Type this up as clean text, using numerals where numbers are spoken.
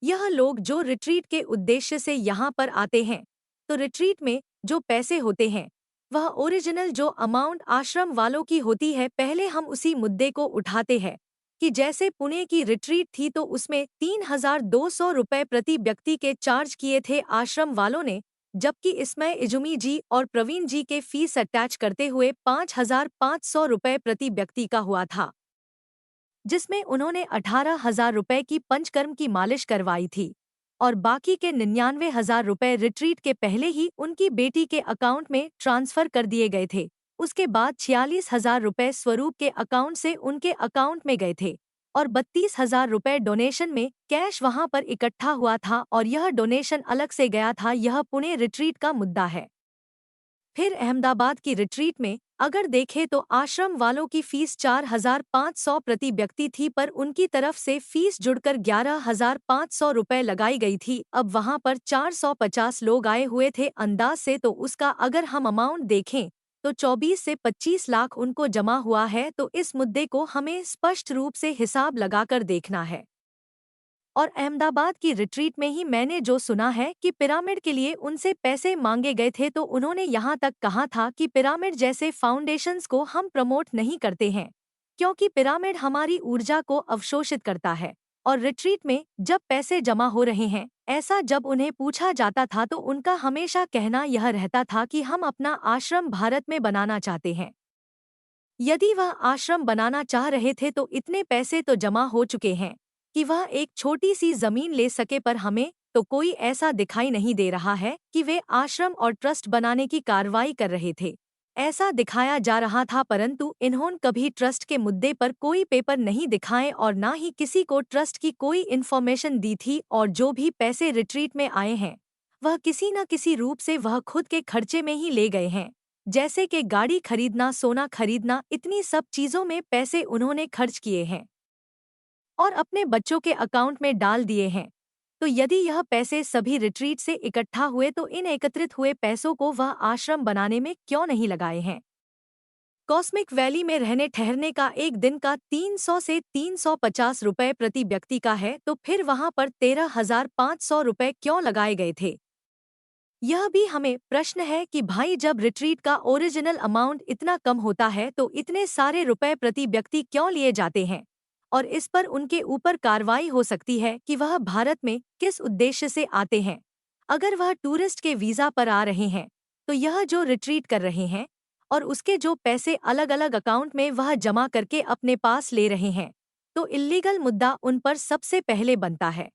यह लोग जो रिट्रीट के उद्देश्य से यहाँ पर आते हैं, तो रिट्रीट में जो पैसे होते हैं वह ओरिजिनल जो अमाउंट आश्रम वालों की होती है। पहले हम उसी मुद्दे को उठाते हैं कि जैसे पुणे की रिट्रीट थी तो उसमें 3,200 रुपये प्रति व्यक्ति के चार्ज किए थे आश्रम वालों ने, जबकि इसमें इजुमी जी और प्रवीण जी के फीस अटैच करते हुए 5,500 रुपये प्रति व्यक्ति का हुआ था, जिसमें उन्होंने 18,000 रुपये की पंचकर्म की मालिश करवाई थी और बाकी के 99,000 रुपये रिट्रीट के पहले ही उनकी बेटी के अकाउंट में ट्रांसफर कर दिए गए थे। उसके बाद 46,000 रुपये स्वरूप के अकाउंट से उनके अकाउंट में गए थे और 32,000 रुपये डोनेशन में कैश वहां पर इकट्ठा हुआ था और यह डोनेशन अलग से गया था। यह पुणे रिट्रीट का मुद्दा है। फिर अहमदाबाद की रिट्रीट में अगर देखें तो आश्रम वालों की फीस 4,500 प्रति व्यक्ति थी, पर उनकी तरफ से फीस जुड़कर 11,500 रुपये लगाई गई थी। अब वहां पर 450 लोग आए हुए थे अंदाज से, तो उसका अगर हम अमाउंट देखें तो 24 से 25 लाख उनको जमा हुआ है। तो इस मुद्दे को हमें स्पष्ट रूप से हिसाब लगाकर देखना है। और अहमदाबाद की रिट्रीट में ही मैंने जो सुना है कि पिरामिड के लिए उनसे पैसे मांगे गए थे, तो उन्होंने यहाँ तक कहा था कि पिरामिड जैसे फाउंडेशंस को हम प्रमोट नहीं करते हैं क्योंकि पिरामिड हमारी ऊर्जा को अवशोषित करता है। और रिट्रीट में जब पैसे जमा हो रहे हैं, ऐसा जब उन्हें पूछा जाता था तो उनका हमेशा कहना यह रहता था कि हम अपना आश्रम भारत में बनाना चाहते हैं। यदि वह आश्रम बनाना चाह रहे थे तो इतने पैसे तो जमा हो चुके हैं कि वह एक छोटी सी जमीन ले सके, पर हमें तो कोई ऐसा दिखाई नहीं दे रहा है कि वे आश्रम और ट्रस्ट बनाने की कार्रवाई कर रहे थे। ऐसा दिखाया जा रहा था, परंतु इन्होंने कभी ट्रस्ट के मुद्दे पर कोई पेपर नहीं दिखाए और ना ही किसी को ट्रस्ट की कोई इन्फॉर्मेशन दी थी। और जो भी पैसे रिट्रीट में आए हैं वह किसी न किसी रूप से वह खुद के खर्चे में ही ले गए हैं, जैसे कि गाड़ी खरीदना, सोना खरीदना, इतनी सब चीज़ों में पैसे उन्होंने खर्च किए हैं और अपने बच्चों के अकाउंट में डाल दिए हैं। तो यदि यह पैसे सभी रिट्रीट से इकट्ठा हुए तो इन एकत्रित हुए पैसों को वह आश्रम बनाने में क्यों नहीं लगाए हैं। कॉस्मिक वैली में रहने ठहरने का एक दिन का 300 से 350 रुपये प्रति व्यक्ति का है, तो फिर वहां पर 13,500 रुपये क्यों लगाए गए थे। यह भी हमें प्रश्न है कि भाई जब रिट्रीट का ओरिजिनल अमाउंट इतना कम होता है तो इतने सारे रुपए प्रति व्यक्ति क्यों लिए जाते हैं। और इस पर उनके ऊपर कार्रवाई हो सकती है कि वह भारत में किस उद्देश्य से आते हैं। अगर वह टूरिस्ट के वीज़ा पर आ रहे हैं तो यह जो रिट्रीट कर रहे हैं और उसके जो पैसे अलग अलग अकाउंट में वह जमा करके अपने पास ले रहे हैं, तो इल्लीगल मुद्दा उन पर सबसे पहले बनता है।